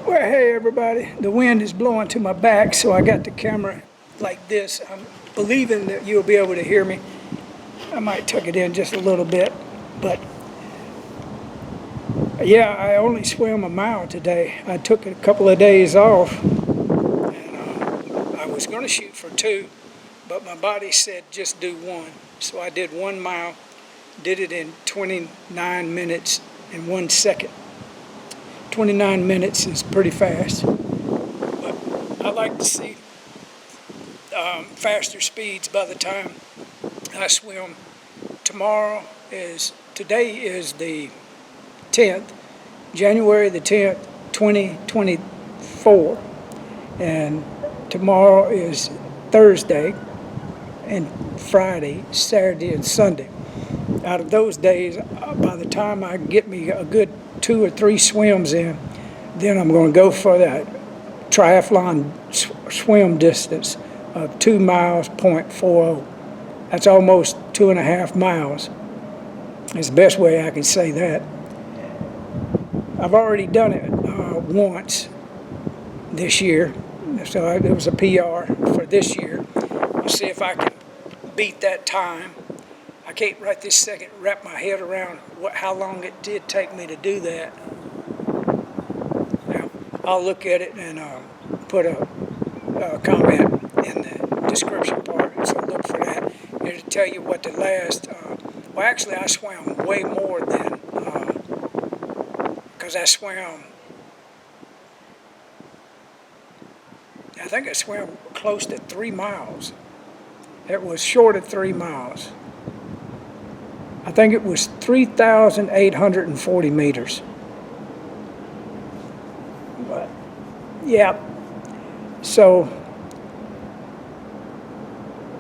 Well, hey everybody, the wind is blowing to my back, so I got the camera like this. I'm believing that you'll be able to hear me. I might tuck it in just a little bit, but yeah, I only swam a mile today. I took a couple of days off, and I was going to shoot for 2, but my body said just do 1. So I did 1 mile, did it in 29 minutes and 1 second. 29 minutes is pretty fast, but I like to see faster speeds by the time I swim. Today is the 10th, January the 10th, 2024, and tomorrow is Thursday and Friday, Saturday and Sunday. Out of those days, by the time I get me a good 2 or 3 swims in, then I'm going to go for that triathlon swim distance of 2 miles, 0.40. That's almost 2.5 miles. It's the best way I can say that. I've already done it once this year, so it was a PR for this year. I'll see if I can beat that time. I can't right this second wrap my head around how long it did take me to do that. Now, I'll look at it and put a comment in the description part, so look for that. It'll tell you what the last, well actually I swam way more than, because I think I swam close to 3 miles. It was short of 3 miles. I think it was 3,840 meters. But, yeah. So,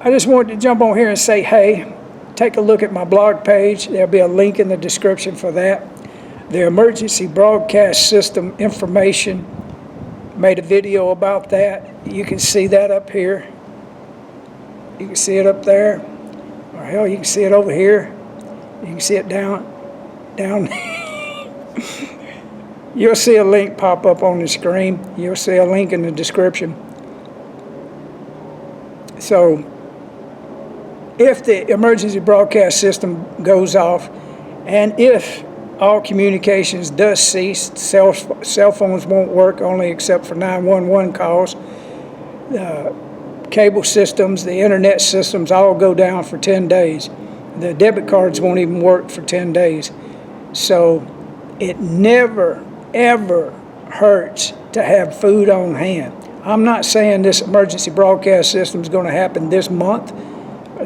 I just wanted to jump on here and say, hey, take a look at my blog page. There'll be a link in the description for that. The emergency broadcast system information, made a video about that. You can see that up here. You can see it up there. Or hell, you can see it over here. You can see it down. You'll see a link pop up on the screen. You'll see a link in the description. So, if the emergency broadcast system goes off, and if all communications does cease, cell phones won't work only except for 911 calls, cable systems, the internet systems all go down for 10 days. The debit cards won't even work for 10 days. So it never, ever hurts to have food on hand. I'm not saying this emergency broadcast system is going to happen this month,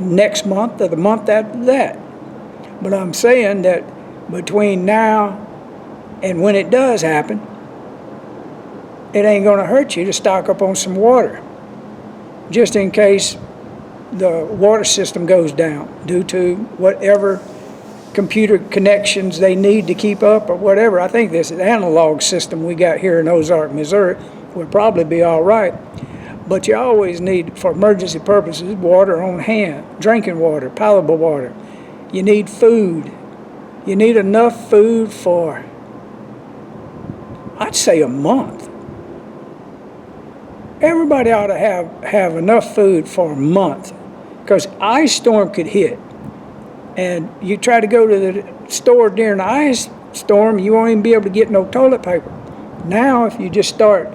next month, or the month after that. But I'm saying that between now and when it does happen, it ain't going to hurt you to stock up on some water, just in case the water system goes down due to whatever computer connections they need to keep up or whatever. I think this analog system we got here in Ozark, Missouri would probably be all right. But you always need, for emergency purposes, water on hand, drinking water, potable water. You need food. You need enough food for, I'd say, a month. Everybody ought to have enough food for a month, because ice storm could hit, and you try to go to the store during the ice storm, you won't even be able to get no toilet paper. Now, if you just start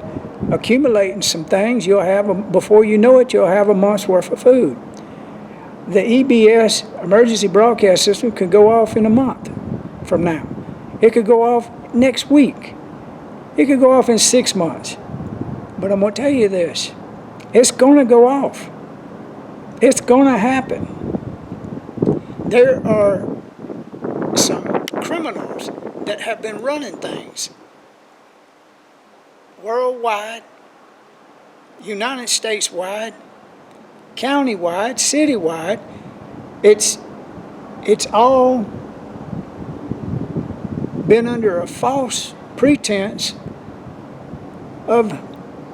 accumulating some things, before you know it, you'll have a month's worth of food. The EBS, emergency broadcast system, could go off in a month from now. It could go off next week. It could go off in 6 months. But I'm going to tell you this, it's going to go off. It's going to happen. There are some criminals that have been running things worldwide, United States wide, county wide, city wide. It's all been under a false pretense of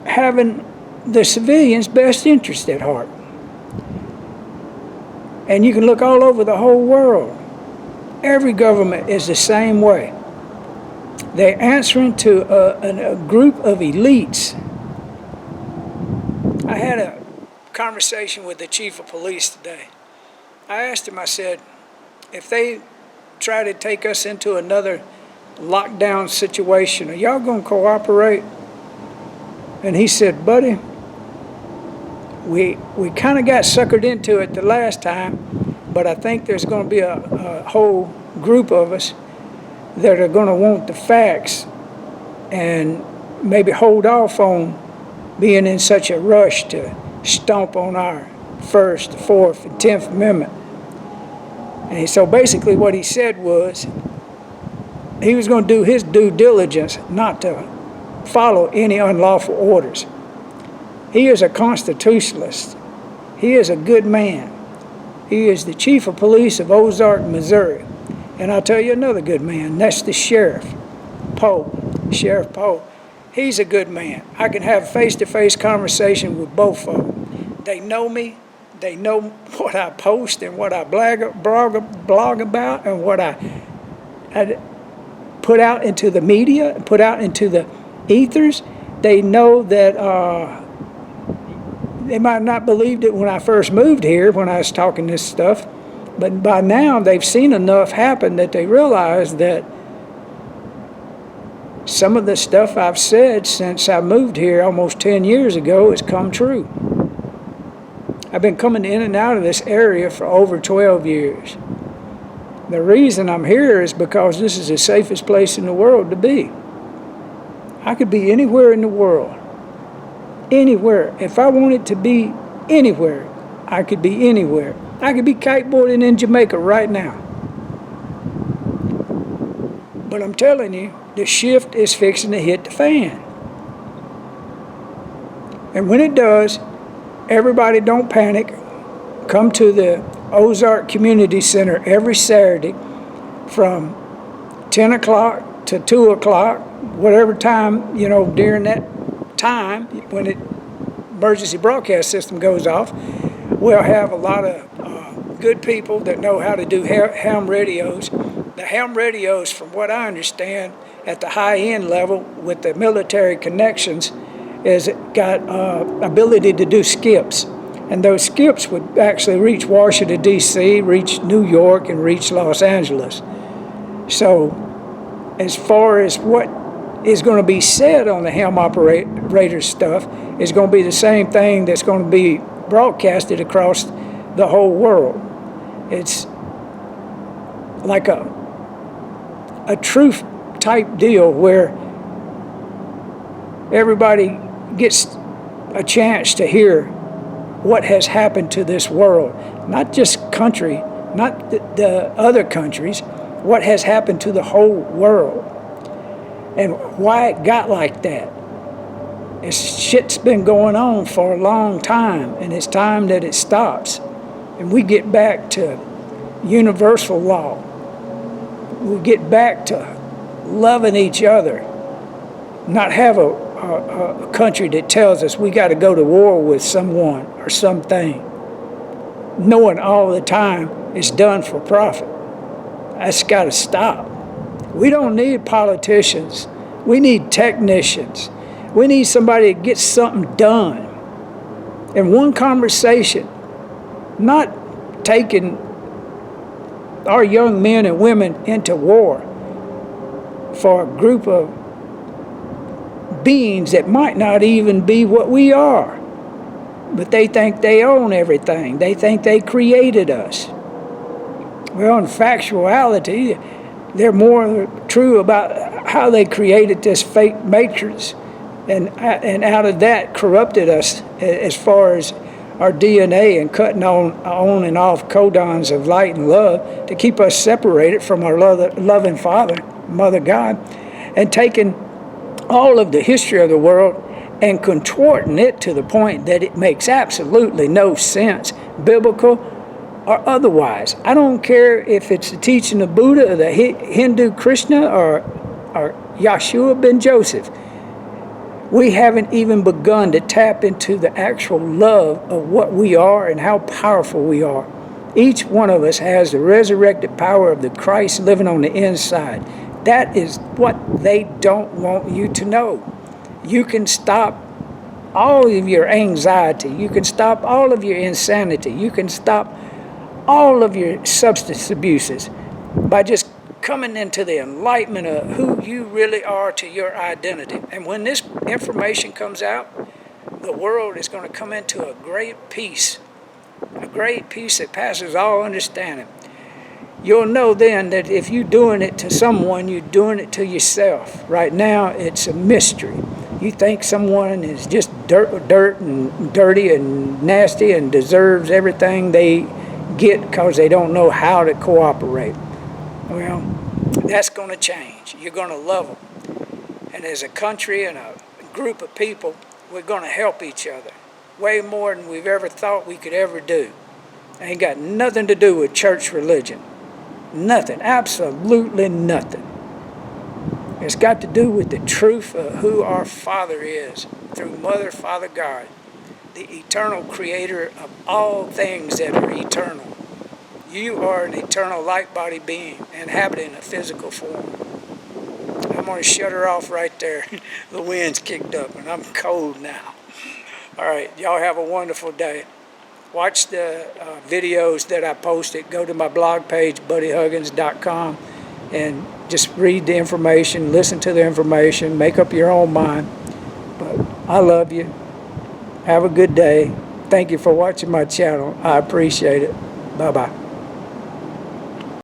having the civilians' best interest at heart. And you can look all over the whole world. Every government is the same way. They're answering to a group of elites. I had a conversation with the chief of police today. I asked him, I said, if they try to take us into another lockdown situation, are y'all going to cooperate? And he said, buddy, we kind of got suckered into it the last time, but I think there's going to be a whole group of us that are going to want the facts and maybe hold off on being in such a rush to stomp on our First, Fourth, and 10th Amendment. And so basically what he said was he was going to do his due diligence not to follow any unlawful orders. He is a constitutionalist. He is a good man. He is the chief of police of Ozark, Missouri. And I'll tell you another good man, that's the Sheriff Poe. He's a good man. I can have face-to-face conversation with both of them. They know me. They know what I post and what I blog about and what I put out into the media, put out into the ethers. They know that they might not believed it when I first moved here, when I was talking this stuff, but by now they've seen enough happen that they realize that some of the stuff I've said since I moved here almost 10 years ago has come true. I've been coming in and out of this area for over 12 years. The reason I'm here is because this is the safest place in the world to be. I could be anywhere in the world. Anywhere. If I wanted to be anywhere, I could be anywhere. I could be kiteboarding in Jamaica right now. But I'm telling you, the shift is fixing to hit the fan. And when it does, everybody don't panic. Come to the Ozark Community Center every Saturday from 10 o'clock to 2 o'clock, whatever time, during that time when the emergency broadcast system goes off. We'll have a lot of good people that know how to do ham radios. The ham radios, from what I understand, at the high-end level with the military connections, is got ability to do skips. And those skips would actually reach Washington, D.C., reach New York, and reach Los Angeles. So as far as what is going to be said on the ham operator stuff is going to be the same thing that's going to be broadcasted across the whole world. It's like a truth type deal where everybody gets a chance to hear what has happened to this world. Not just country, not the other countries, what has happened to the whole world and why it got like that. Shit's been going on for a long time, and it's time that it stops and we get back to universal law. We get back to loving each other, not have a country that tells us we got to go to war with someone or something, knowing all the time it's done for profit. That's got to stop. We don't need politicians. We need technicians. We need somebody that gets something done. In one conversation, not taking our young men and women into war for a group of beings that might not even be what we are. But they think they own everything. They think they created us. Well, in factuality, they're more true about how they created this fake matrix and out of that corrupted us as far as our DNA and cutting on and off codons of light and love to keep us separated from our loving Father, Mother God, and taking all of the history of the world and contorting it to the point that it makes absolutely no sense, biblical or otherwise. I don't care if it's the teaching of Buddha or the Hindu Krishna or Yeshua ben Joseph. We haven't even begun to tap into the actual love of what we are and how powerful we are. Each one of us has the resurrected power of the Christ living on the inside. That is what they don't want you to know. You can stop all of your anxiety. You can stop all of your insanity. You can stop all of your substance abuses by just coming into the enlightenment of who you really are to your identity. And when this information comes out, the world is going to come into a great peace that passes all understanding. You'll know then that if you're doing it to someone, you're doing it to yourself. Right now, it's a mystery. You think someone is just dirt and dirty and nasty and deserves everything they get because they don't know how to cooperate. Well, that's going to change. You're going to love them. And as a country and a group of people, we're going to help each other way more than we've ever thought we could ever do. It ain't got nothing to do with church religion. Nothing, absolutely nothing. It's got to do with the truth of who our Father is through Mother, Father God, the eternal creator of all things that are eternal. You are an eternal light body being inhabiting a physical form. I'm going to shut her off right there. The wind's kicked up and I'm cold now. All right, y'all have a wonderful day. Watch the videos that I posted. Go to my blog page, buddyhuggins.com, and just read the information, listen to the information, make up your own mind. But I love you. Have a good day. Thank you for watching my channel. I appreciate it. Bye-bye.